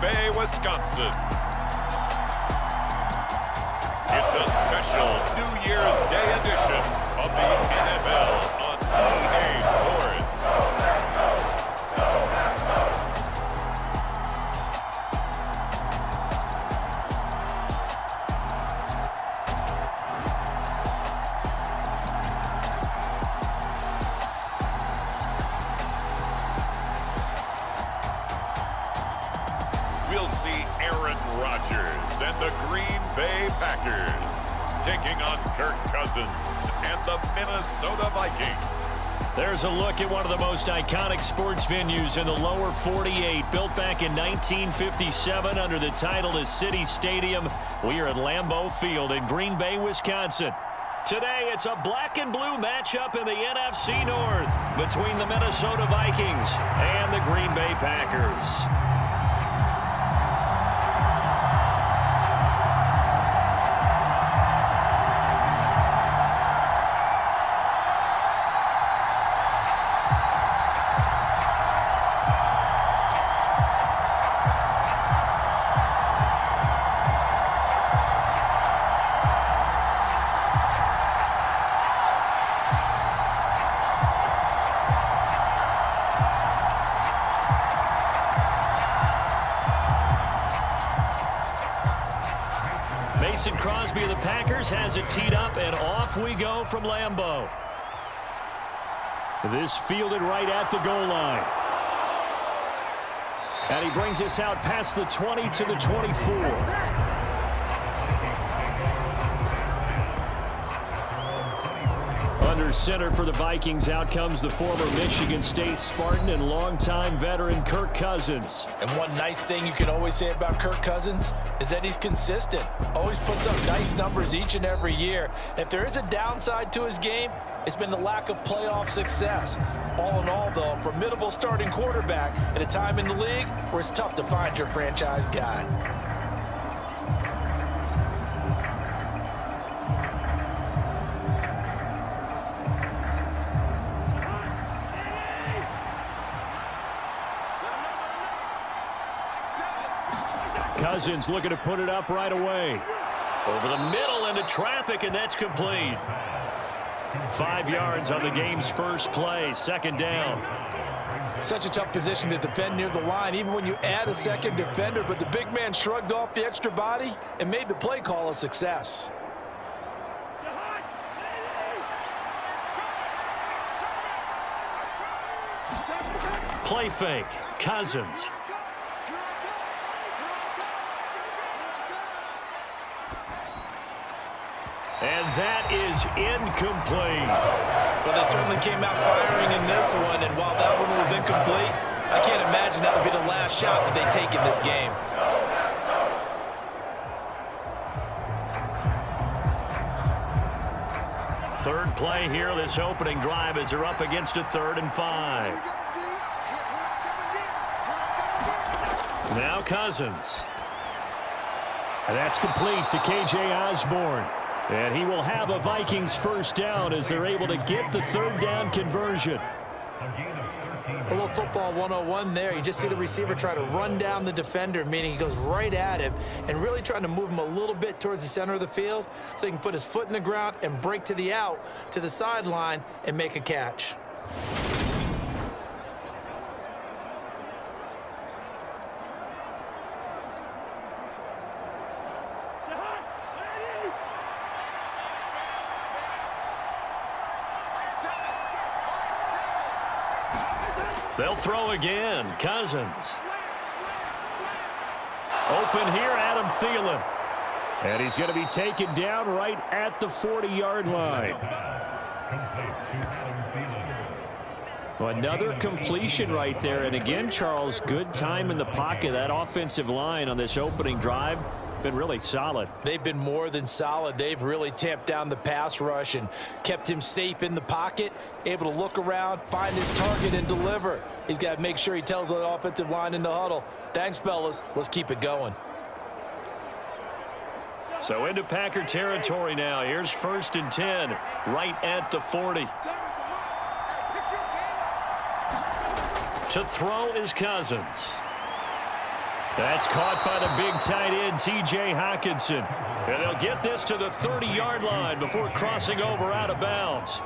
Bay, Wisconsin. It's a special New Year's Day edition of the NFL on EA Sports. We'll see Aaron Rodgers and the Green Bay Packers taking on Kirk Cousins and the Minnesota Vikings. There's a look at one of the most iconic sports venues in the lower 48, built back in 1957 under the title of City Stadium. We are at Lambeau Field in Green Bay, Wisconsin. Today, it's a black and blue matchup in the NFC North between the Minnesota Vikings and the Green Bay Packers. Mason Crosby of the Packers has it teed up, and off we go from Lambeau. This fielded right at the goal line. And he brings us out past the 20 to the 24. Under center for the Vikings, out comes the former Michigan State Spartan and longtime veteran Kirk Cousins. And one nice thing you can always say about Kirk Cousins is that he's consistent. Always puts up nice numbers each and every year. If there is a downside to his game, it's been the lack of playoff success. All in all, though, a formidable starting quarterback at a time in the league where it's tough to find your franchise guy. Cousins looking to put it up right away. Over the middle into traffic, and that's complete. 5 yards on the game's first play, second down. Such a tough position to defend near the line, even when you add a second defender, but the big man shrugged off the extra body and made the play call a success. Play fake, Cousins. And that is incomplete. Well, they certainly came out firing in this one, and while that one was incomplete, I can't imagine that would be the last shot that they take in this game. Third play here, this opening drive, as they're up against a 3rd and 5. Now Cousins. And that's complete to K.J. Osborne. And he will have a Vikings first down as they're able to get the 3rd down conversion. A little football 101 there. You just see the receiver try to run down the defender, meaning he goes right at him and really trying to move him a little bit towards the center of the field so he can put his foot in the ground and break to the out, to the sideline, and make a catch. They'll throw again. Cousins. Open here, Adam Thielen. And he's going to be taken down right at the 40-yard line. Another completion right there. And again, Charles, good time in the pocket. That offensive line on this opening drive been really solid. They've been more than solid. They've really tamped down the pass rush and kept him safe in the pocket, able to look around, find his target, and deliver. He's got to make sure he tells the offensive line in the huddle, thanks, fellas. Let's keep it going. So into Packer territory now. Here's 1st and 10, right at the 40. To throw is Cousins. That's caught by the big tight end, T.J. Hockenson. And they'll get this to the 30-yard line before crossing over out of bounds.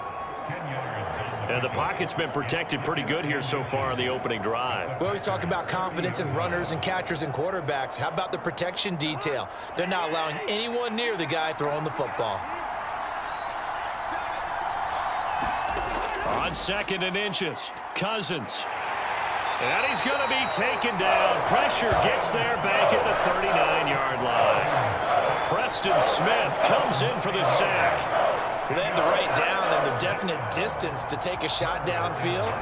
And the pocket's been protected pretty good here so far on the opening drive. We always talk about confidence in runners and catchers and quarterbacks. How about the protection detail? They're not allowing anyone near the guy throwing the football. On 2nd and inches, Cousins. And he's going to be taken down. Pressure gets there back at the 39-yard line. Preston Smith comes in for the sack. They had the right down and the definite distance to take a shot downfield,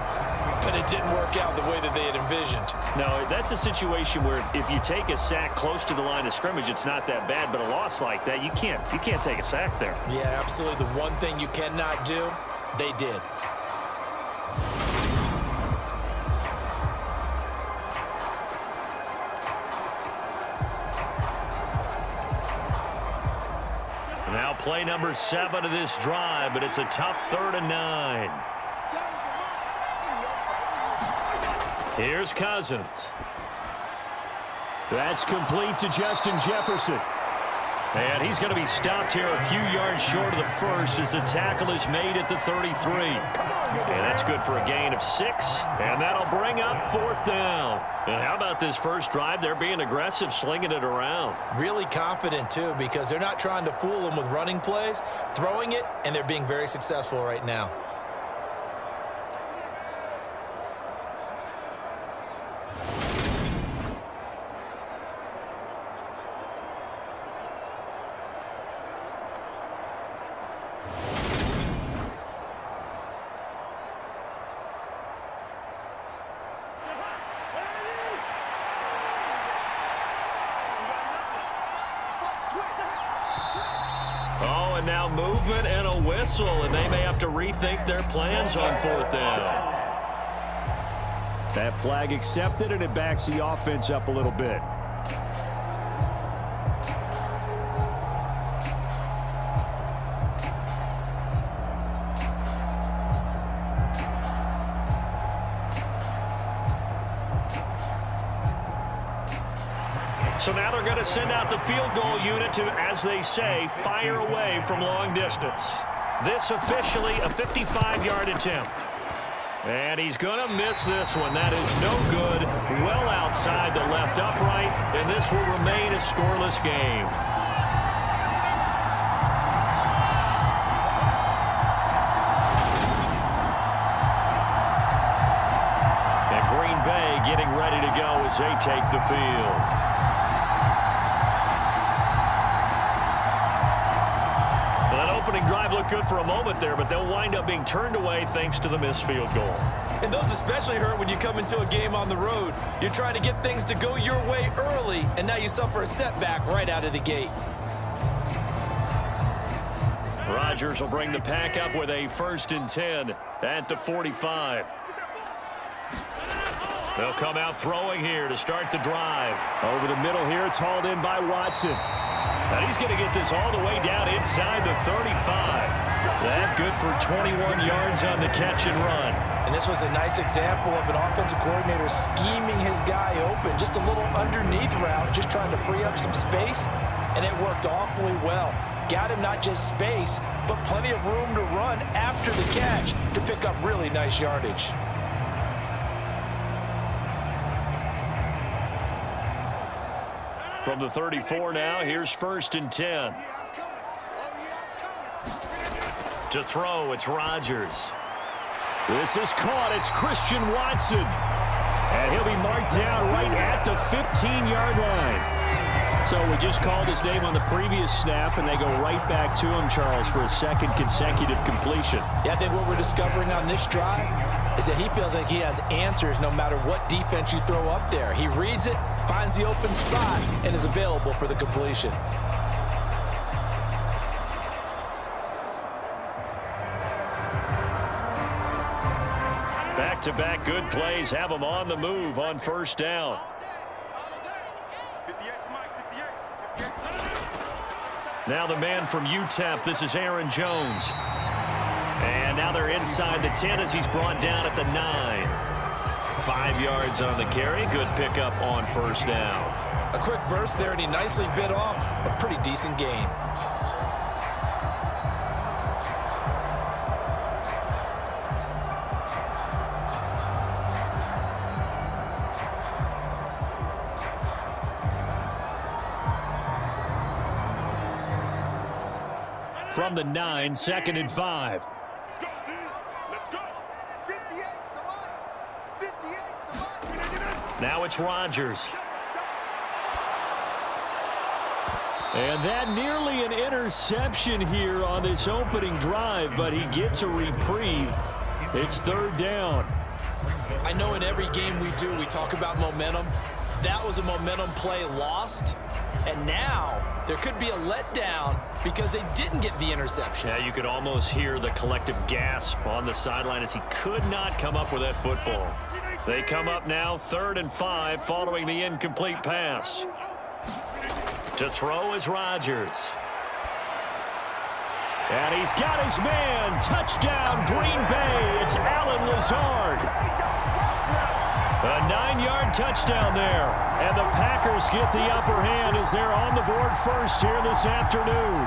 but it didn't work out the way that they had envisioned. No, that's a situation where if you take a sack close to the line of scrimmage, it's not that bad, but a loss like that, you can't take a sack there. Yeah, absolutely. The one thing you cannot do, they did. Now play number 7 of this drive, but it's a tough 3rd and 9. Here's Cousins. That's complete to Justin Jefferson. And he's going to be stopped here a few yards short of the first as the tackle is made at the 33. And that's good for a gain of 6. And that'll bring up 4th down. And how about this first drive? They're being aggressive, slinging it around. Really confident, too, because they're not trying to fool them with running plays, throwing it, and they're being very successful right now. Now movement and a whistle, and they may have to rethink their plans on 4th down. That flag accepted, and it backs the offense up a little bit. So now they're going to send out the field goal unit to, as they say, fire away from long distance. This officially a 55-yard attempt. And he's going to miss this one. That is no good. Well outside the left upright, and this will remain a scoreless game. And Green Bay getting ready to go as they take the field. Opening drive looked good for a moment there, but they'll wind up being turned away thanks to the missed field goal. And those especially hurt when you come into a game on the road. You're trying to get things to go your way early, and now you suffer a setback right out of the gate. Rodgers will bring the pack up with a 1st and 10 at the 45. They'll come out throwing here to start the drive. Over the middle here, it's hauled in by Watson. And he's going to get this all the way down inside the 35. That good for 21 yards on the catch and run. And this was a nice example of an offensive coordinator scheming his guy open. Just a little underneath route, just trying to free up some space, and it worked awfully well. Got him not just space, but plenty of room to run after the catch to pick up really nice yardage. From the 34 now, here's 1st and 10. To throw, it's Rodgers. This is caught. It's Christian Watson. And he'll be marked down right at the 15-yard line. So we just called his name on the previous snap, and they go right back to him, Charles, for a 2nd consecutive completion. Yeah, I think what we're discovering on this drive is that he feels like he has answers no matter what defense you throw up there. He reads it, finds the open spot, and is available for the completion. Back-to-back good plays have him on the move on 1st down. Now the man from UTEP, this is Aaron Jones. And now they're inside the 10 as he's brought down at the 9. 5 yards on the carry. Good pickup on first down. A quick burst there, and he nicely bit off a pretty decent gain. From the 9, 2nd and 5. Now it's Rodgers. And that nearly an interception here on this opening drive, but he gets a reprieve. It's 3rd down. I know in every game we do, we talk about momentum. That was a momentum play lost. And now there could be a letdown because they didn't get the interception. Yeah, you could almost hear the collective gasp on the sideline as he could not come up with that football. They come up now 3rd and 5 following the incomplete pass. To throw is Rodgers. And he's got his man. Touchdown, Green Bay. It's Allen Lazard. A 9-yard touchdown there. And the Packers get the upper hand as they're on the board first here this afternoon.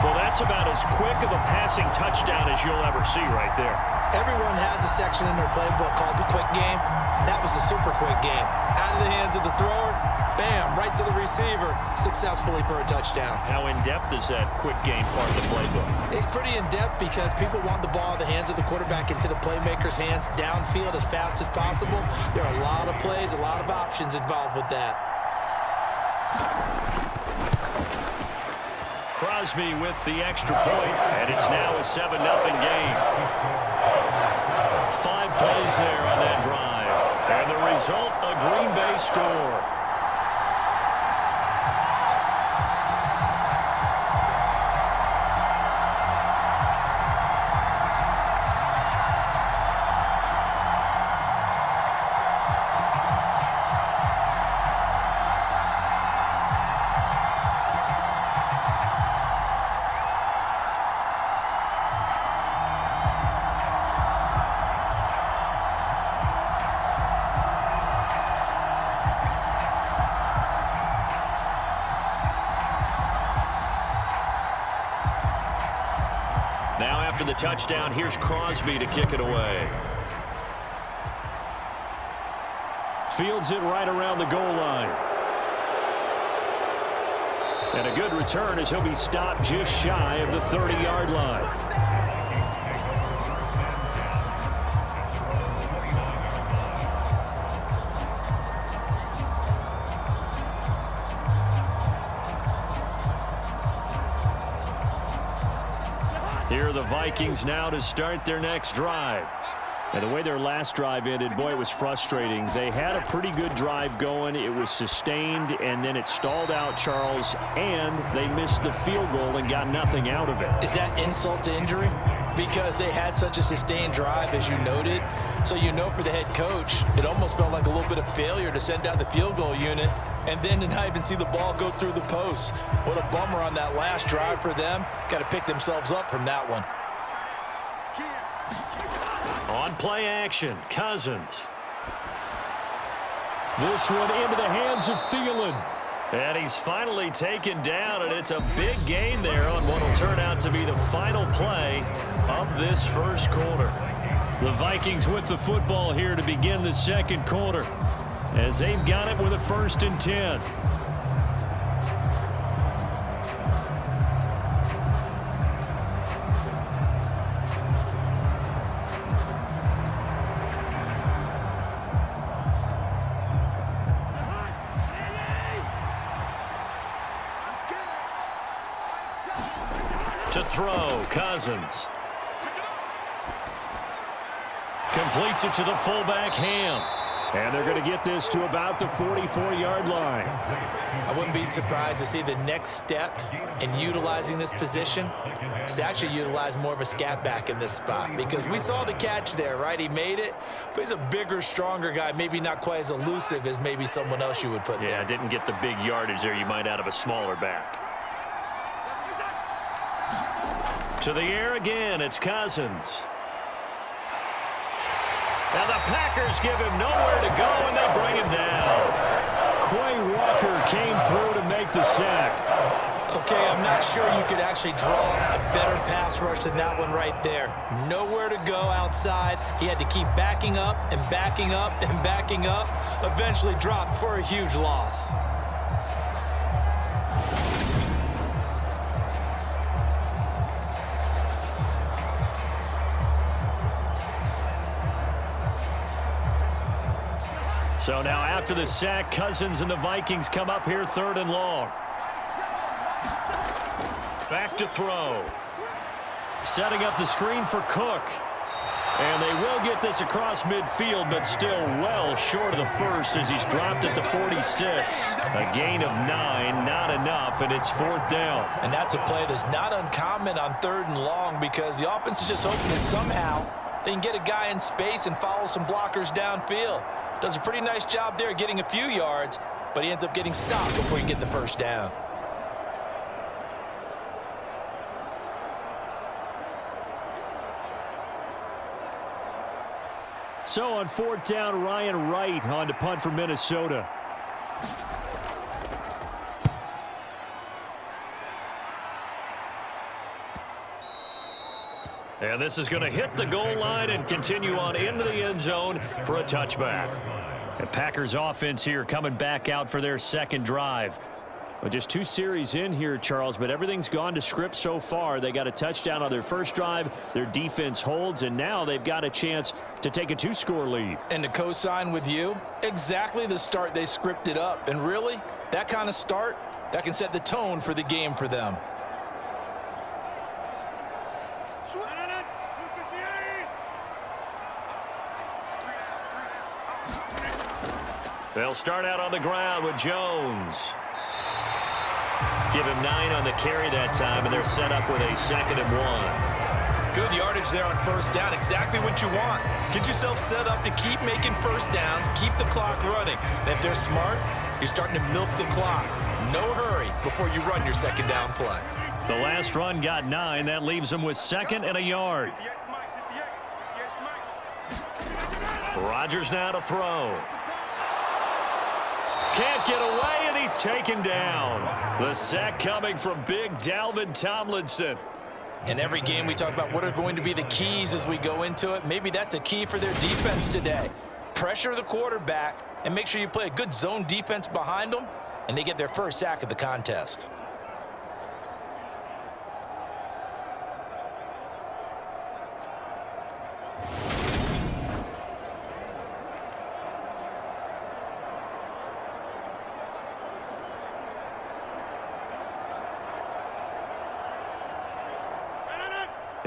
Well, that's about as quick of a passing touchdown as you'll ever see right there. Everyone has a section in their playbook called the quick game. That was a super quick game. Out of the hands of the thrower, bam, right to the receiver, successfully for a touchdown. How in-depth is that quick game part of the playbook? It's pretty in-depth because people want the ball in the hands of the quarterback into the playmaker's hands downfield as fast as possible. There are a lot of plays, a lot of options involved with that. Crosby with the extra point, and it's now a 7-0 game. 5 plays there on that drive, and the result, a Green Bay score. Now after the touchdown, here's Crosby to kick it away. Fields it right around the goal line. And a good return as he'll be stopped just shy of the 30-yard line. Here are the Vikings now to start their next drive. And the way their last drive ended, boy, it was frustrating. They had a pretty good drive going. It was sustained, and then it stalled out, Charles, and they missed the field goal and got nothing out of it. Is that insult to injury? Because they had such a sustained drive, as you noted. So you know for the head coach, it almost felt like a little bit of failure to send out the field goal unit and then to not even see the ball go through the post. What a bummer on that last drive for them. Got to pick themselves up from that one. On play action, Cousins. This one into the hands of Thielen. And he's finally taken down, and it's a big gain there on what will turn out to be the final play of this first quarter. The Vikings with the football here to begin the second quarter, as they've got it with a 1st and 10. To throw, Cousins. Completes it to the fullback, Ham. And they're going to get this to about the 44-yard line. I wouldn't be surprised to see the next step in utilizing this position is to actually utilize more of a scat back in this spot, because we saw the catch there, right? He made it, but he's a bigger, stronger guy, maybe not quite as elusive as maybe someone else you would put there. Yeah, didn't get the big yardage there you might out of a smaller back. To the air again, it's Cousins. And the Packers give him nowhere to go, and they bring him down. Quay Walker came through to make the sack. Okay, I'm not sure you could actually draw a better pass rush than that one right there. Nowhere to go outside. He had to keep backing up and backing up and backing up. Eventually dropped for a huge loss. So now after the sack, Cousins and the Vikings come up here 3rd and long. Back to throw. Setting up the screen for Cook. And they will get this across midfield, but still well short of the first as he's dropped at the 46. A gain of 9, not enough, and it's 4th down. And that's a play that's not uncommon on 3rd and long because the offense is just hoping that somehow they can get a guy in space and follow some blockers downfield. Does a pretty nice job there getting a few yards, but he ends up getting stopped before you get the first down. So on 4th down, Ryan Wright on to punt for Minnesota. And this is going to hit the goal line and continue on into the end zone for a touchback. The Packers offense here coming back out for their 2nd drive. Well, just 2 series in here, Charles, but everything's gone to script so far. They got a touchdown on their first drive. Their defense holds, and now they've got a chance to take a 2-score lead. And to co-sign with you, exactly the start they scripted up. And really, that kind of start, that can set the tone for the game for them. They'll start out on the ground with Jones. Give him 9 on the carry that time, and they're set up with a 2nd and 1. Good yardage there on 1st down. Exactly what you want. Get yourself set up to keep making 1st downs, keep the clock running. And if they're smart, you're starting to milk the clock. No hurry before you run your 2nd down play. The last run got 9. That leaves them with 2nd and a yard. Rodgers now to throw. Can't get away, and he's taken down. The sack coming from big Dalvin Tomlinson. In every game we talk about what are going to be the keys as we go into it. Maybe that's a key for their defense today. Pressure the quarterback and make sure you play a good zone defense behind them, and they get their first sack of the contest.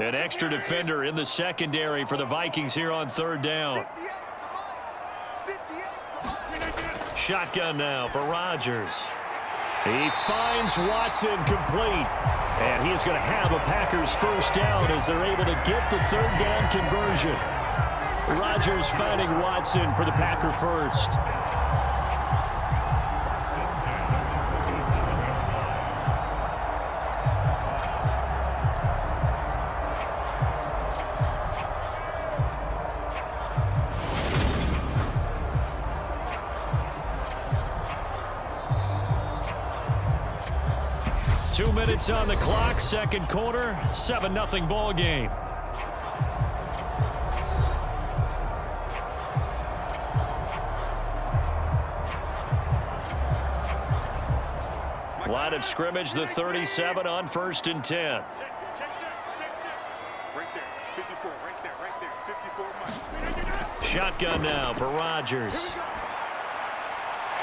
An extra defender in the secondary for the Vikings here on 3rd down. Shotgun now for Rodgers. He finds Watson complete. And he is going to have a Packers first down as they're able to get the 3rd down conversion. Rodgers finding Watson for the Packer first. Minutes on the clock, 2nd quarter, 7-0 ball game. Line of scrimmage, the 37 on 1st and 10. Right there, 54, right there, 54. Shotgun now for Rodgers.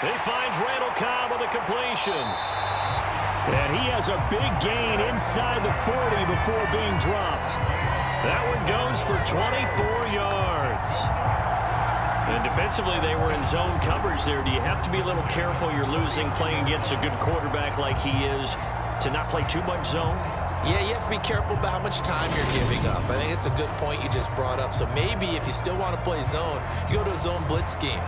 He finds Randall Cobb with a completion. And he has a big gain inside the 40 before being dropped. That one goes for 24 yards. And defensively, they were in zone coverage there. Do you have to be a little careful? You're losing playing against a good quarterback like he is to not play too much zone? Yeah, you have to be careful about how much time you're giving up. I think it's a good point you just brought up. So maybe if you still want to play zone, you go to a zone blitz scheme.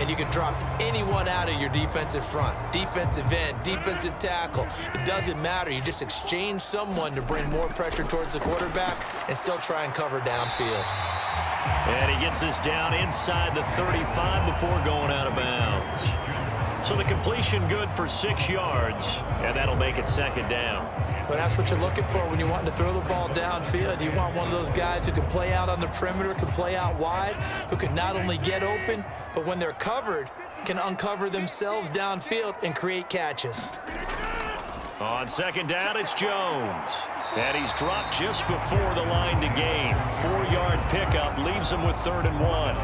And you can drop anyone out of your defensive front, defensive end, defensive tackle. It doesn't matter. You just exchange someone to bring more pressure towards the quarterback and still try and cover downfield. And he gets this down inside the 35 before going out of bounds. So the completion good for 6 yards, and that'll make it 2nd down. Well, that's what you're looking for when you're wanting to throw the ball downfield. You want one of those guys who can play out on the perimeter, can play out wide, who can not only get open, but when they're covered, can uncover themselves downfield and create catches. On 2nd down, it's Jones. And he's dropped just before the line to gain. 4-yard pickup leaves him with 3rd and 1.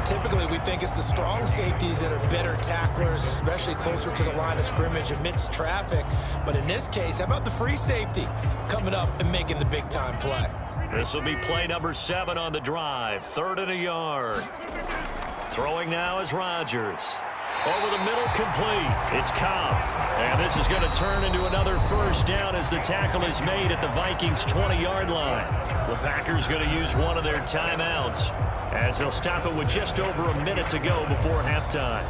Typically, we think it's the strong safeties that are better tacklers, especially closer to the line of scrimmage amidst traffic. But in this case, how about the free safety coming up and making the big-time play? This will be play number 7 on the drive. 3rd and a yard. Throwing now is Rodgers. Over the middle, complete. It's Cobb. And this is going to turn into another 1st down as the tackle is made at the Vikings' 20-yard line. The Packers going to use one of their timeouts as they'll stop it with just over a minute to go before halftime.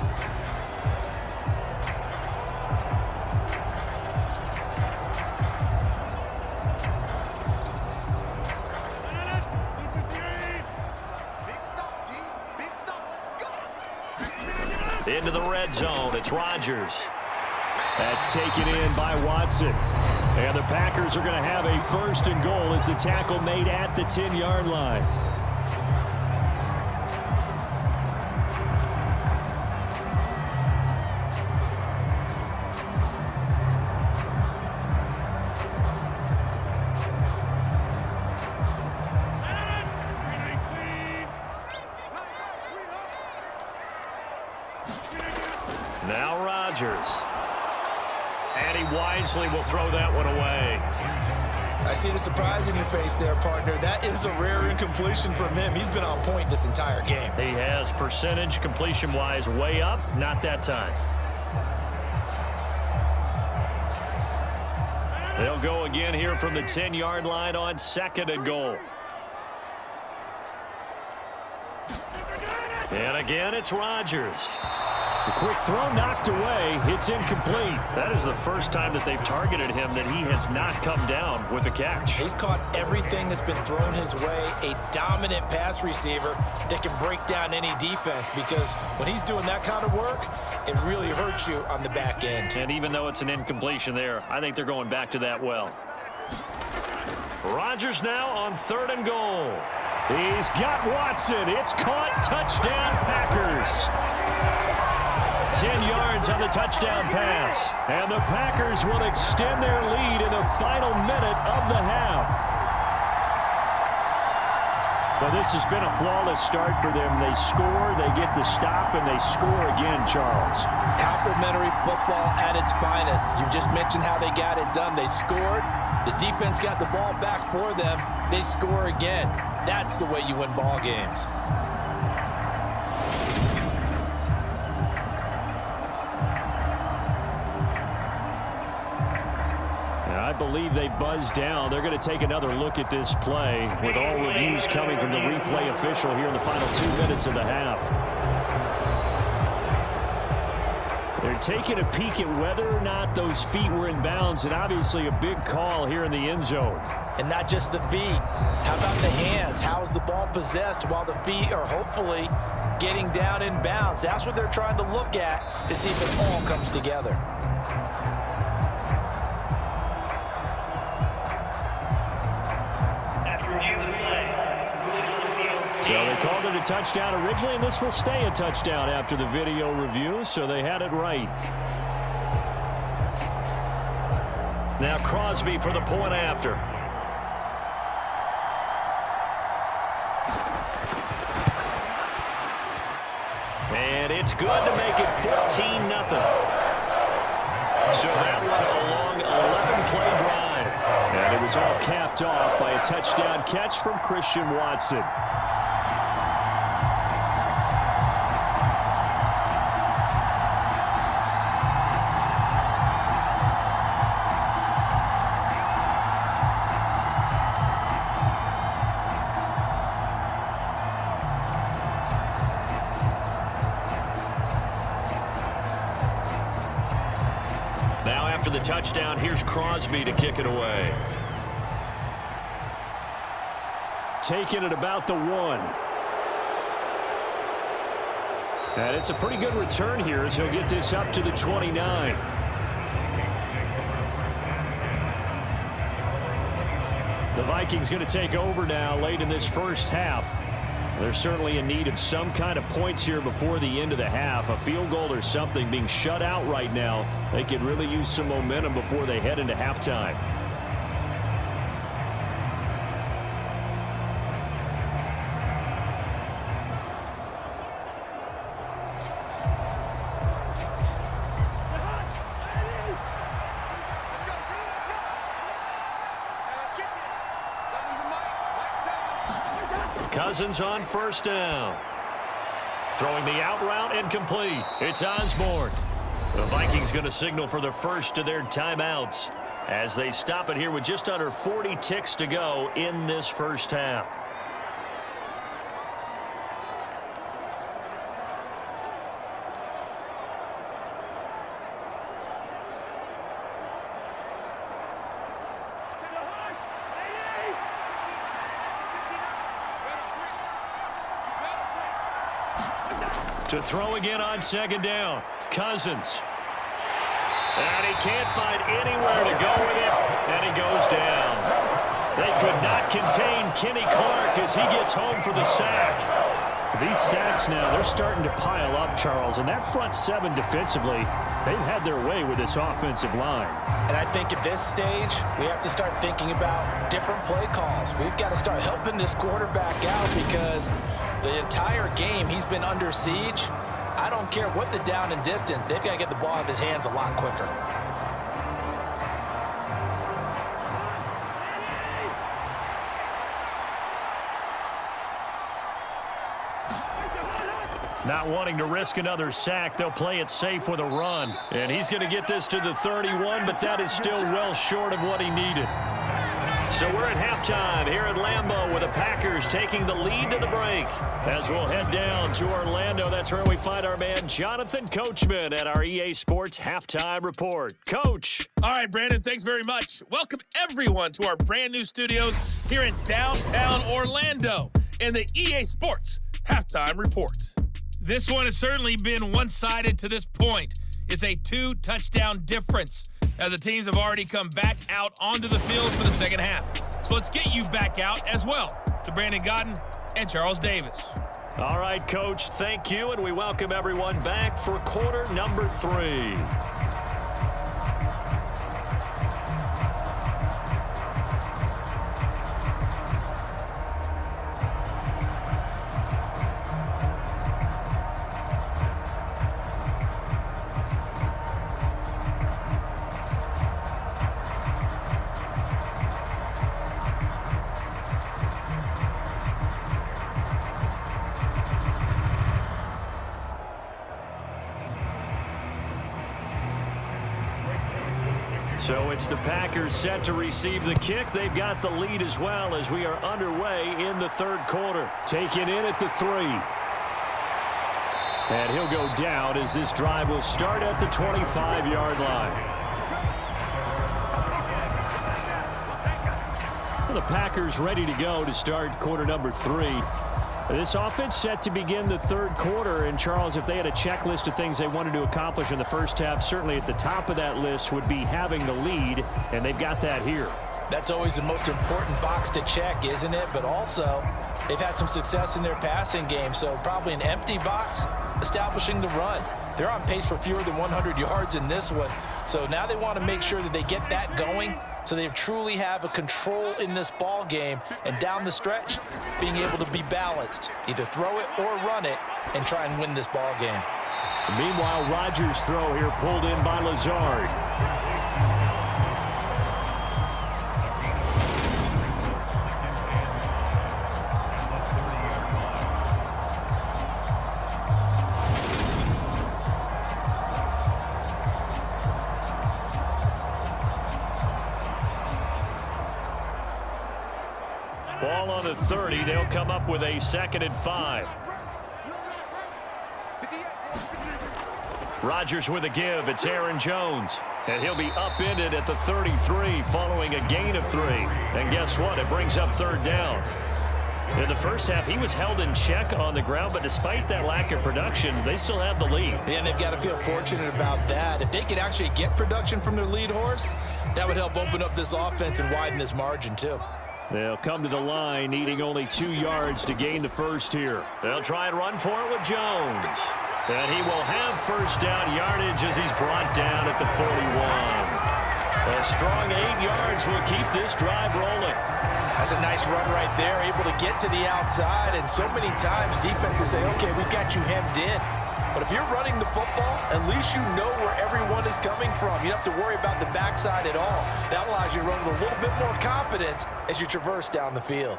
Into the red zone, it's Rodgers. That's taken in by Watson. And the Packers are going to have a 1st and goal as the tackle made at the 10-yard line. Now Rodgers. And he wisely will throw that one away. I see the surprise in your face there, partner. That is a rare incompletion from him. He's been on point this entire game. He has percentage completion-wise way up. Not that time. They'll go again here from the 10-yard line on 2nd and goal. And again, it's Rodgers. The quick throw knocked away. It's incomplete. That is the first time that they've targeted him that he has not come down with a catch. He's caught everything that's been thrown his way. A dominant pass receiver that can break down any defense, because when he's doing that kind of work, it really hurts you on the back end. And even though it's an incompletion there, I think they're going back to that well. Rodgers now on 3rd and goal. He's got Watson. It's caught. Touchdown, Packers. 10 yards on the touchdown pass. And the Packers will extend their lead in the final minute of the half. Well, this has been a flawless start for them. They score, they get the stop, and they score again, Charles. Complimentary football at its finest. You just mentioned how they got it done. They scored. The defense got the ball back for them. They score again. That's the way you win ball games. I believe they buzzed down. They're going to take another look at this play with all reviews coming from the replay official here in the final 2 minutes of the half. They're taking a peek at whether or not those feet were in bounds, and obviously a big call here in the end zone. And not just the feet. How about the hands? How is the ball possessed while the feet are hopefully getting down in bounds? That's what they're trying to look at to see if it all comes together. So they called it a touchdown originally, and this will stay a touchdown after the video review, so they had it right. Now Crosby for the point after. And it's good to make it 14-0. So that was a long 11-play drive. And it was all capped off by a touchdown catch from Christian Watson. After the touchdown, here's Crosby to kick it away. taken at about the 1. And it's a pretty good return here as he'll get this up to the 29. The Vikings going to take over now late in this first half. They're certainly in need of some kind of points here before the end of the half. A field goal or something, being shut out right now. They could really use some momentum before they head into halftime. Cousins on first down. Throwing the out route incomplete. It's Osborne. The Vikings going to signal for the first of their timeouts as they stop it here with just under 40 ticks to go in this first half. To throw again on second down. Cousins. And he can't find anywhere to go with it, and he goes down. They could not contain Kenny Clark as he gets home for the sack. These sacks now, they're starting to pile up, Charles, and that front seven defensively, they've had their way with this offensive line. And I think at this stage, we have to start thinking about different play calls. We've got to start helping this quarterback out because the entire game he's been under siege. I don't care what the down and distance, they've got to get the ball out of his hands a lot quicker. Not wanting to risk another sack, they'll play it safe with a run. And he's going to get this to the 31, but that is still well short of what he needed. So we're at halftime here at Lambeau with the Packers taking the lead to the break. As we'll head down to Orlando, that's where we find our man Jonathan Coachman at our EA Sports Halftime Report. Coach. All right, Brandon, thanks very much. Welcome, everyone, to our brand-new studios here in downtown Orlando in the EA Sports Halftime Report. This one has certainly been one-sided to this point. It's a 2-touchdown difference as the teams have already come back out onto the field for the second half. So let's get you back out as well to Brandon Godden and Charles Davis. All right, Coach, thank you, and we welcome everyone back for quarter number 3. So it's the Packers set to receive the kick. They've got the lead as well as we are underway in the third quarter. Taken in at the 3. And he'll go down as this drive will start at the 25-yard line. Well, the Packers ready to go to start quarter number 3. This offense set to begin the third quarter. And, Charles, if they had a checklist of things they wanted to accomplish in the first half, certainly at the top of that list would be having the lead, and they've got that here. That's always the most important box to check, isn't it? But also, they've had some success in their passing game, so probably an empty box establishing the run. They're on pace for fewer than 100 yards in this one. So now they want to make sure that they get that going so they truly have a control in this ball game, and down the stretch, being able to be balanced, either throw it or run it, and try and win this ball game. Meanwhile, Rodgers' throw here pulled in by Lazard. Ball on the 30. They'll come up with a 2nd and 5. Rodgers with a give. It's Aaron Jones. And he'll be upended at the 33 following a gain of 3. And guess what? It brings up third down. In the first half, he was held in check on the ground, but despite that lack of production, they still have the lead. Yeah, and they've got to feel fortunate about that. If they could actually get production from their lead horse, that would help open up this offense and widen this margin too. They'll come to the line, needing only 2 yards to gain the first here. They'll try and run for it with Jones. And he will have first down yardage as he's brought down at the 41. A strong 8 yards will keep this drive rolling. That's a nice run right there, able to get to the outside. And so many times defenses say, okay, we got you hemmed in. But if you're running the football, at least you know where everyone is coming from. You don't have to worry about the backside at all. That allows you to run with a little bit more confidence as you traverse down the field.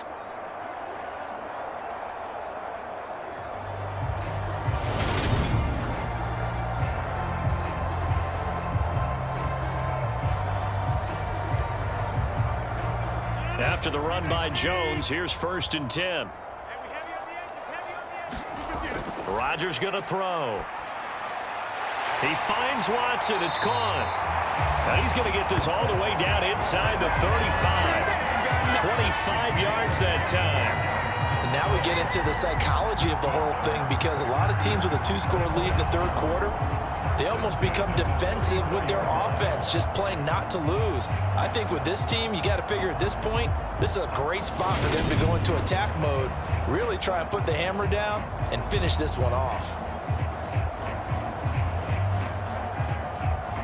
After the run by Jones, here's 1st and 10. Rodgers going to throw. He finds Watson. It's caught. Now he's going to get this all the way down inside the 35. 25 yards that time. And now we get into the psychology of the whole thing, because a lot of teams with a 2-score lead in the third quarter, they almost become defensive with their offense, just playing not to lose. I think with this team, you got to figure at this point, this is a great spot for them to go into attack mode, really try and put the hammer down and finish this one off.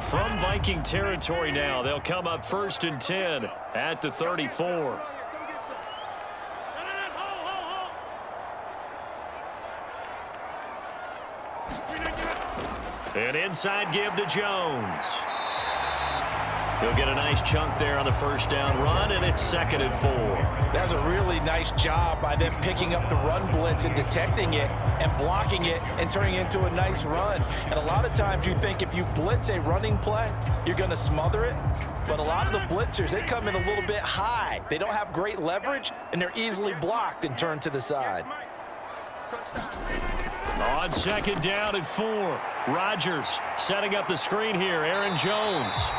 From Viking territory now, they'll come up 1st and 10 at the 34. An inside give to Jones. He'll get a nice chunk there on the first down run, and it's 2nd and 4. That's a really nice job by them picking up the run blitz and detecting it and blocking it and turning it into a nice run. And a lot of times you think if you blitz a running play, you're going to smother it. But a lot of the blitzers, they come in a little bit high. They don't have great leverage, and they're easily blocked and turned to the side. On 2nd down and 4, Rodgers setting up the screen here. Aaron Jones.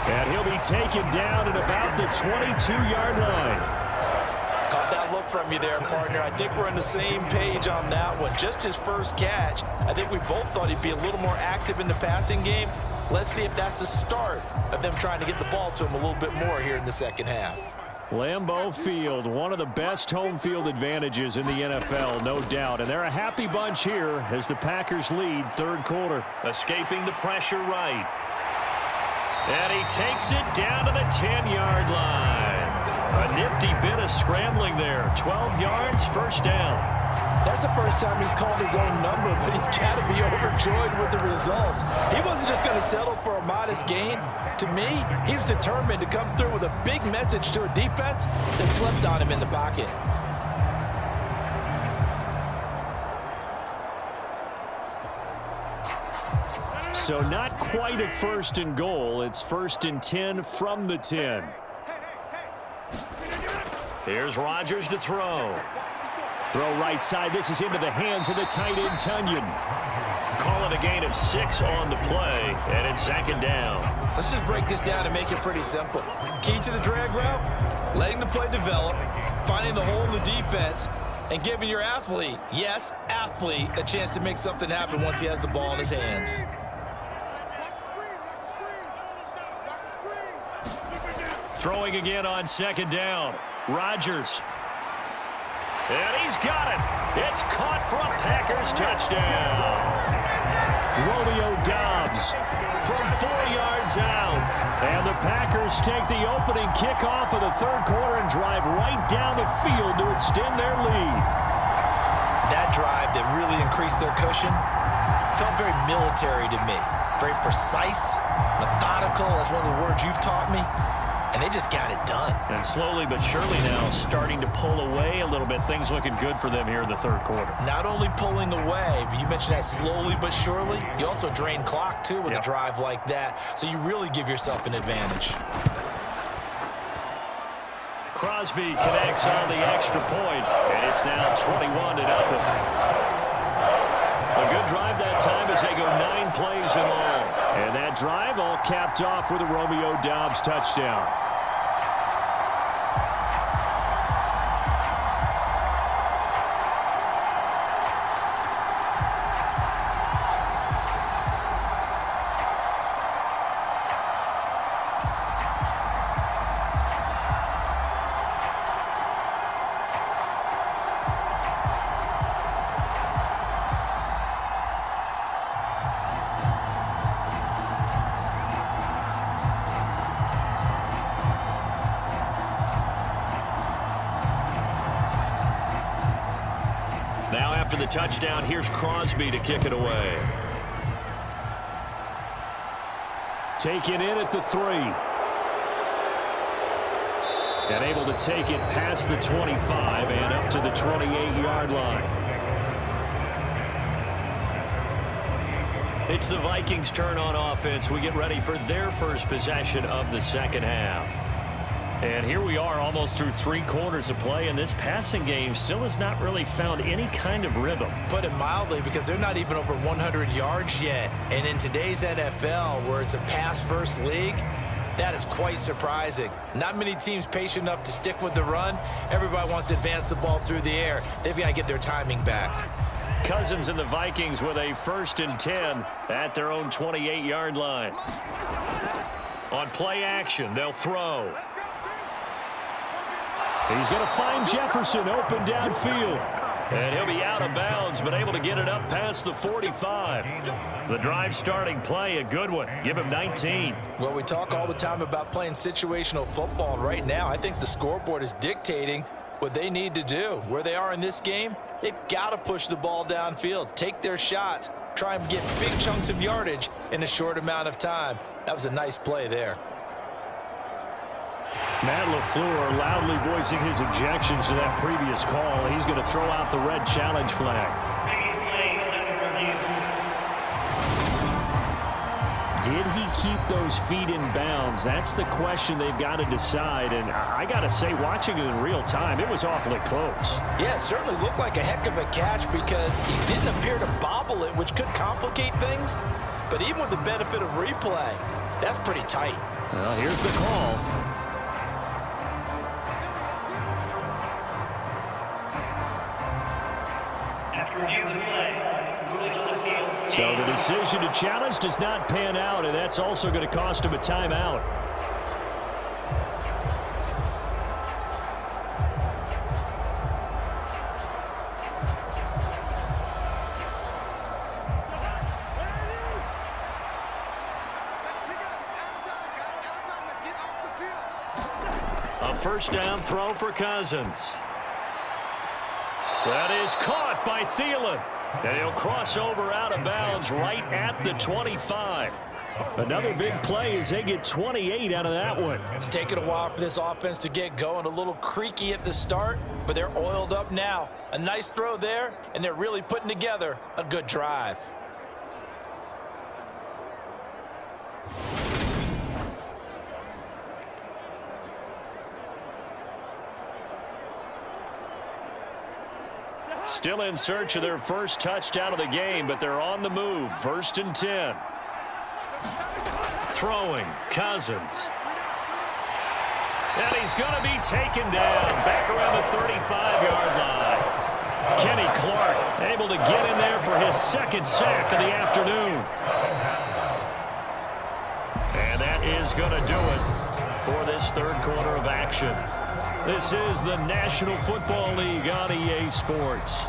And he'll be taken down at about the 22-yard line. Caught that look from you there, partner. I think we're on the same page on that one. Just his first catch. I think we both thought he'd be a little more active in the passing game. Let's see if that's the start of them trying to get the ball to him a little bit more here in the second half. Lambeau Field, one of the best home field advantages in the NFL, no doubt. And they're a happy bunch here as the Packers lead third quarter. Escaping the pressure right. And he takes it down to the 10-yard line. A nifty bit of scrambling there. 12 yards, first down. That's the first time he's called his own number, but he's got to be overjoyed with the results. He wasn't just going to settle for a modest gain. To me, he was determined to come through with a big message to a defense that slept on him in the pocket. So not quite a 1st and goal. It's 1st and 10 from the 10. Here's Rodgers to throw. Throw right side. This is into the hands of the tight end, Tunyon. Call it a gain of 6 on the play, and it's 2nd down. Let's just break this down and make it pretty simple. Key to the drag route, letting the play develop, finding the hole in the defense, and giving your athlete, yes, athlete, a chance to make something happen once he has the ball in his hands. Throwing again on 2nd down. Rodgers. And he's got it. It's caught for a Packers touchdown. Romeo Doubs from 4 yards out. And the Packers take the opening kickoff of the third quarter and drive right down the field to extend their lead. That drive that really increased their cushion felt very military to me. Very precise, methodical. That's one of the words you've taught me. And they just got it done. And slowly but surely now starting to pull away a little bit. Things looking good for them here in the third quarter. Not only pulling away, but you mentioned that slowly but surely. You also drain clock, too, with a drive like that. So you really give yourself an advantage. Crosby connects on the extra point, and it's now 21-0. A good drive that time as they go 9 plays in all. And that drive all capped off with a Romeo Doubs touchdown. after the touchdown. Here's Crosby to kick it away. Taken in at the 3. And able to take it past the 25 and up to the 28-yard line. It's the Vikings' turn on offense. We get ready for their first possession of the second half. And here we are almost through 3 quarters of play, and this passing game still has not really found any kind of rhythm. Put it mildly, because they're not even over 100 yards yet. And in today's NFL, where it's a pass-first league, that is quite surprising. Not many teams patient enough to stick with the run. Everybody wants to advance the ball through the air. They've got to get their timing back. Cousins and the Vikings with a 1st and 10 at their own 28-yard line. On play action, they'll throw. He's going to find Jefferson open downfield. And he'll be out of bounds, but able to get it up past the 45. The drive starting play, a good one. Give him 19. Well, we talk all the time about playing situational football, and right now I think the scoreboard is dictating what they need to do. Where they are in this game, they've got to push the ball downfield, take their shots, try and get big chunks of yardage in a short amount of time. That was a nice play there. Matt LaFleur loudly voicing his objections to that previous call. He's going to throw out the red challenge flag. Did he keep those feet in bounds? That's the question they've got to decide. And I got to say, watching it in real time, it was awfully close. Yeah, it certainly looked like a heck of a catch because he didn't appear to bobble it, which could complicate things. But even with the benefit of replay, that's pretty tight. Well, here's the call. So the decision to challenge does not pan out, and that's also going to cost him a timeout. A 1st down throw for Cousins. That is caught by Thielen. And he'll cross over out of bounds right at the 25. Another big play as they get 28 out of that one. It's taken a while for this offense to get going. A little creaky at the start, but they're oiled up now. A nice throw there, and they're really putting together a good drive. Still in search of their first touchdown of the game, but they're on the move. 1st and 10. Throwing, Cousins. And he's going to be taken down back around the 35-yard line. Kenny Clark able to get in there for his 2nd sack of the afternoon. And that is going to do it for this 3rd quarter of action. This is the National Football League on EA Sports.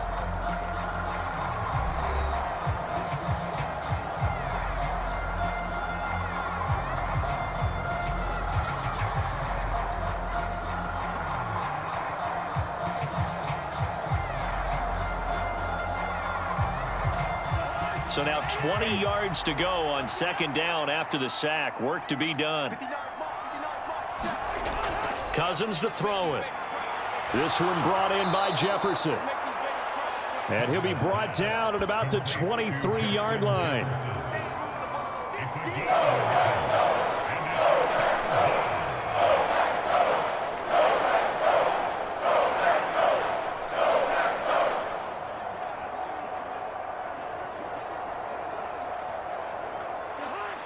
So now 20 yards to go on 2nd down after the sack. Work to be done. Cousins to throw it. This one brought in by Jefferson. And he'll be brought down at about the 23-yard line.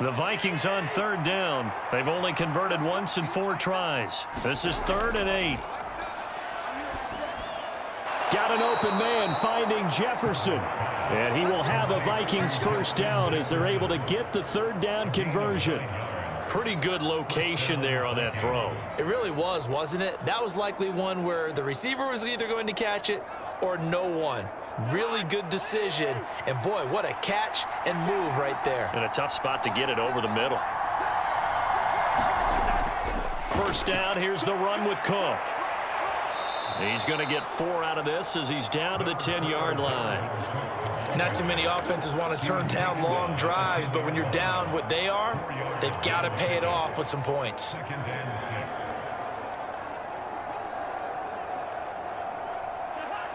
The Vikings on 3rd down. They've only converted once in 4 tries. This is 3rd and 8. Got an open man finding Jefferson. And he will have a Vikings 1st down as they're able to get the 3rd down conversion. Pretty good location there on that throw. It really was, wasn't it? That was likely one where the receiver was either going to catch it or no one. Really good decision. And boy, what a catch and move right there. And a tough spot to get it over the middle. 1st down, here's the run with Cook. He's going to get 4 out of this as he's down to the 10-yard line. Not too many offenses want to turn down long drives, but when you're down what they are, they've got to pay it off with some points.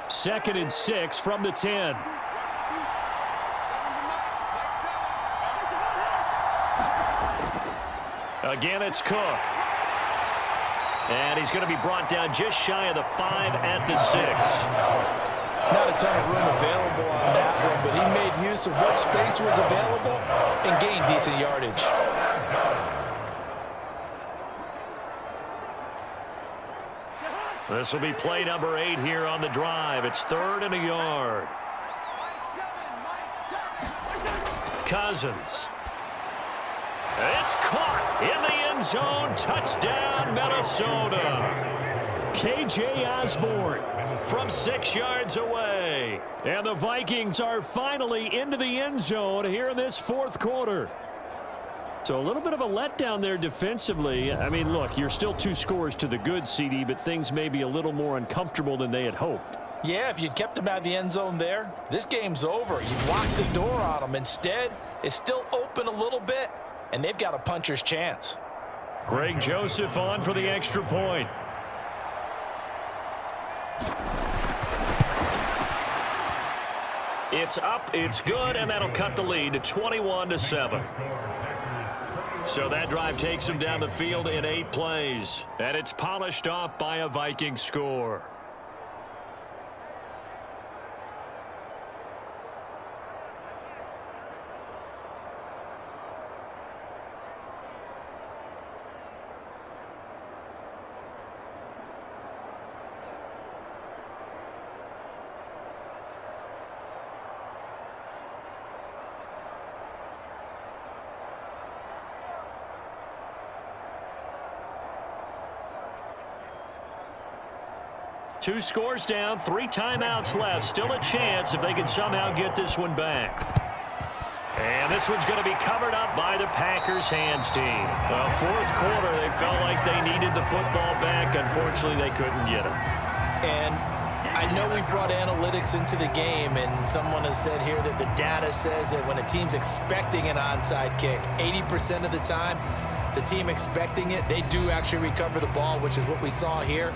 Second and 6 from the 10. Again, it's Cook. And he's going to be brought down just shy of the 5 at the 6. Not a ton of room available on that one, but he made use of what space was available and gained decent yardage. This will be play number 8 here on the drive. It's 3rd and a yard. Cousins. It's caught in the end zone. Touchdown, Minnesota. K.J. Osborne from 6 yards away. And the Vikings are finally into the end zone here in this 4th quarter. So a little bit of a letdown there defensively. I mean, look, you're still 2 scores to the good, CD, but things may be a little more uncomfortable than they had hoped. Yeah, if you'd kept him out of the end zone there, this game's over. You locked the door on him. Instead, it's still open a little bit, and they've got a puncher's chance. Greg Joseph on for the extra point. It's up, it's good, and that'll cut the lead to 21-7. So that drive takes him down the field in 8 plays, and it's polished off by a Viking score. Two scores down, 3 timeouts left. Still a chance if they can somehow get this one back. And this one's going to be covered up by the Packers hands team. Well, 4th quarter, they felt like they needed the football back. Unfortunately, they couldn't get it. And I know we brought analytics into the game, and someone has said here that the data says that when a team's expecting an onside kick, 80% of the time, the team expecting it, they do actually recover the ball, which is what we saw here.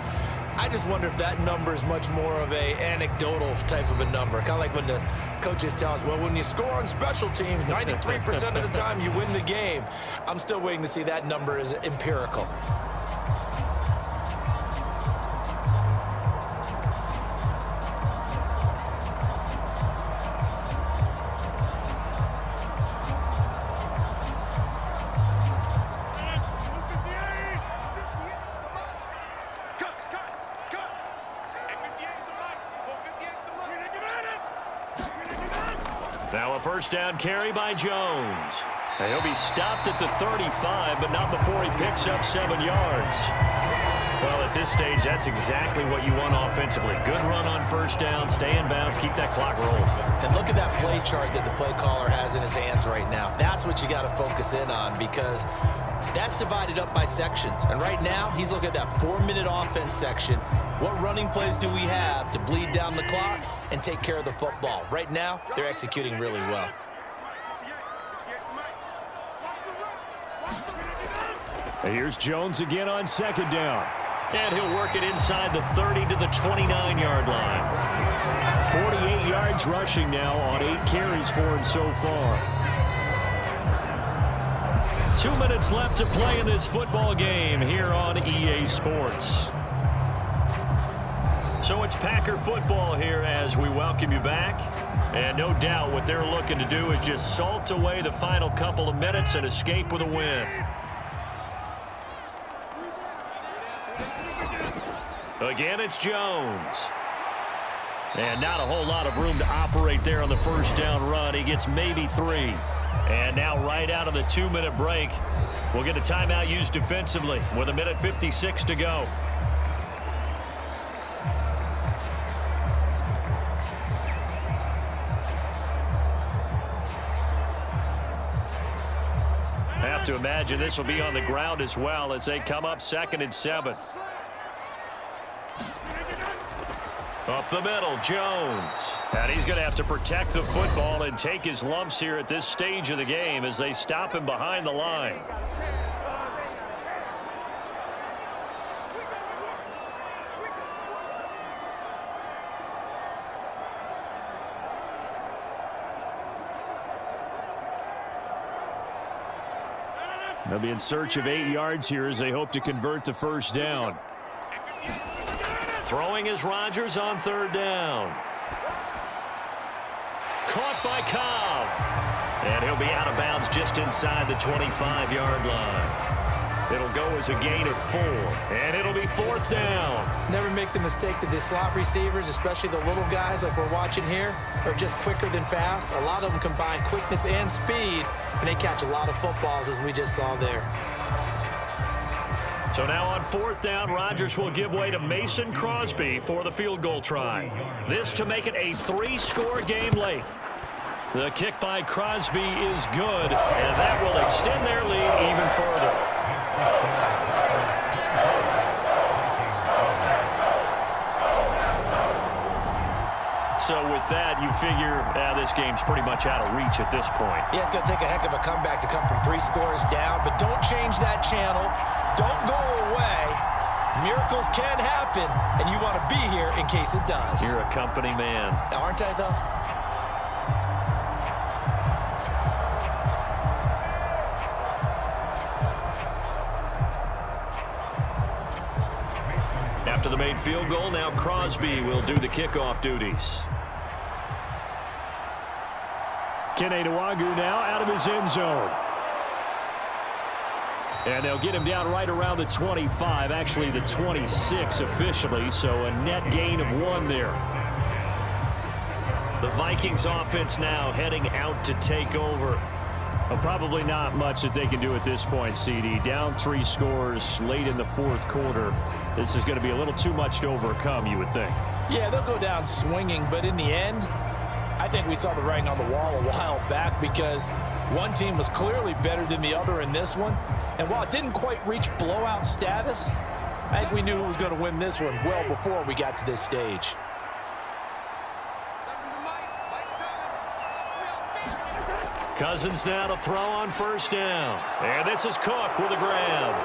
I just wonder if that number is much more of a anecdotal type of a number. Kind of like when the coaches tell us, well, when you score on special teams, 93% of the time you win the game. I'm still waiting to see that number is empirical. Now a first down carry by Jones. And he'll be stopped at the 35, but not before he picks up 7 yards. Well, at this stage, that's exactly what you want offensively. Good run on first down, stay in bounds, keep that clock rolling. And look at that play chart that the play caller has in his hands right now. That's what you got to focus in on, because that's divided up by sections. And right now, he's looking at that 4-minute offense section. What running plays do we have to bleed down the clock and take care of the football? Right now, they're executing really well. Here's Jones again on 2nd down. And he'll work it inside the 30 to the 29-yard line. 48 yards rushing now on 8 carries for him so far. 2 minutes left to play in this football game here on EA Sports. So it's Packer football here as we welcome you back. And no doubt what they're looking to do is just salt away the final couple of minutes and escape with a win. Again, it's Jones. And not a whole lot of room to operate there on the first down run. He gets maybe 3. And now right out of the 2-minute break, we'll get a timeout used defensively with 1:56 to go. Have to imagine this will be on the ground as well as they come up 2nd and 7. Up the middle, Jones. And he's going to have to protect the football and take his lumps here at this stage of the game as they stop him behind the line. They'll be in search of 8 yards here as they hope to convert the first down. Throwing is Rodgers on third down. Caught by Cobb. And he'll be out of bounds just inside the 25-yard line. It'll go as a gain of 4. And it'll be fourth down. Never make the mistake that the slot receivers, especially the little guys like we're watching here, are just quicker than fast. A lot of them combine quickness and speed, and they catch a lot of footballs, as we just saw there. So now on fourth down, Rodgers will give way to Mason Crosby for the field goal try. This to make it a 3-score game late. The kick by Crosby is good, and that will extend their lead even further. So with that, you figure this game's pretty much out of reach at this point. Yeah, it's going to take a heck of a comeback to come from 3 scores down, but don't change that channel. Don't go away. Miracles can happen, and you want to be here in case it does. You're a company man. Aren't I, though? After the made field goal, now Crosby will do the kickoff duties. Kene Nwagu now out of his end zone. And they'll get him down right around the 25, actually the 26 officially, so a net gain of 1 there. The Vikings offense now heading out to take over. Well, probably not much that they can do at this point, CD. Down 3 scores late in the fourth quarter. This is going to be a little too much to overcome, you would think. Yeah, they'll go down swinging, but in the end, I think we saw the writing on the wall a while back because one team was clearly better than the other in this one. And while it didn't quite reach blowout status, I think we knew who was going to win this one well before we got to this stage. Cousins now to throw on first down. And this is Cook with a grab.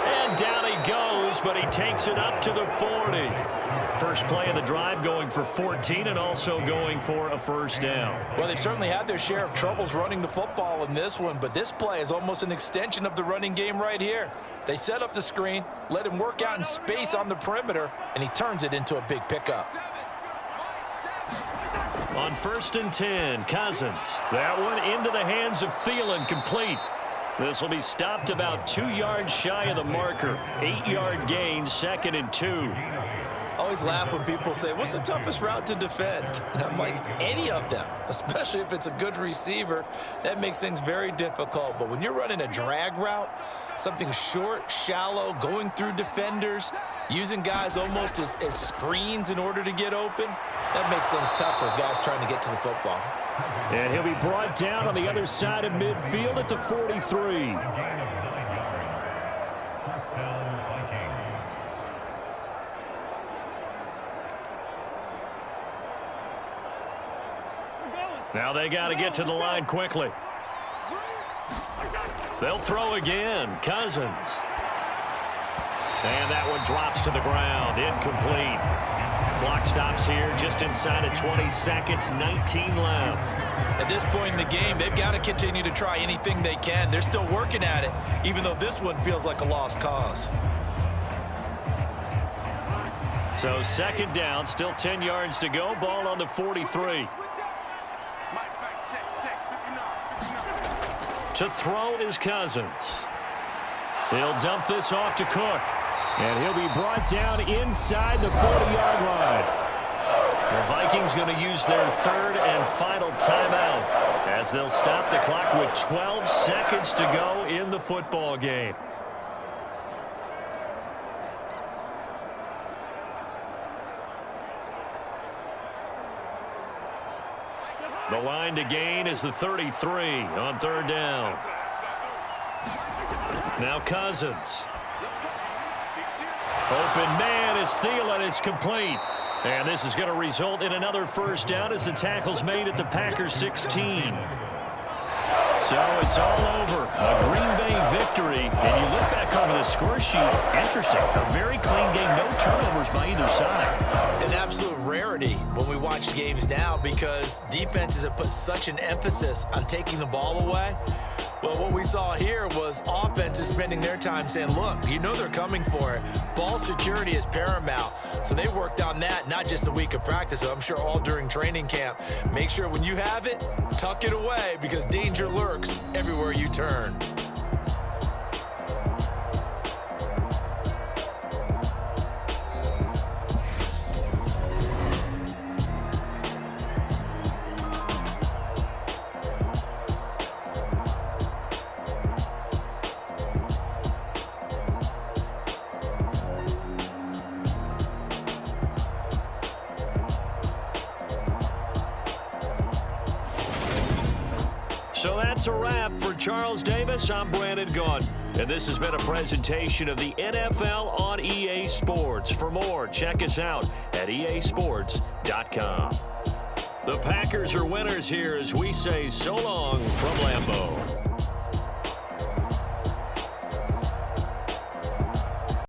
And down he goes, but he takes it up to the 40. First play of the drive going for 14 and also going for a first down. Well, they've certainly had their share of troubles running the football in this one, but this play is almost an extension of the running game right here. They set up the screen, let him work out in space on the perimeter, and he turns it into a big pickup. On first and 10, Cousins. That one into the hands of Thielen, complete. This will be stopped about 2 yards shy of the marker. 8-yard gain, 2nd and 2. Always laugh when people say, what's the toughest route to defend? And I'm like, any of them, especially if it's a good receiver. That makes things very difficult. But when you're running a drag route, something short, shallow, going through defenders, using guys almost as screens in order to get open, that makes things tough for guys trying to get to the football. And he'll be brought down on the other side of midfield at the 43. Now they got to get to the line quickly. They'll throw again. Cousins. And that one drops to the ground. Incomplete. Clock stops here just inside of 20 seconds. 19 left. At this point in the game, they've got to continue to try anything they can. They're still working at it, even though this one feels like a lost cause. So second down, still 10 yards to go. Ball on the 43. To throw is Cousins. He'll dump this off to Cook. And he'll be brought down inside the 40-yard line. The Vikings going to use their third and final timeout as they'll stop the clock with 12 seconds to go in the football game. The line to gain is the 33 on third down. Now Cousins. Open man is Thielen. It's complete. And this is going to result in another first down as the tackle's made at the Packers 16. So it's all over. A Green Bay victory. And you look back over the score sheet. Interesting. A very clean game. No turnovers by either side. An absolute rarity when we watch games now because defenses have put such an emphasis on taking the ball away. Well, what we saw here was offenses spending their time saying, look, you know they're coming for it. Ball security is paramount. So they worked on that, not just a week of practice, but I'm sure all during training camp. Make sure when you have it, tuck it away because danger lurks everywhere you turn. So that's a wrap for Charles Davis. I'm Brandon Gunn. And this has been a presentation of the NFL on EA Sports. For more, check us out at easports.com. The Packers are winners here as we say so long from Lambeau.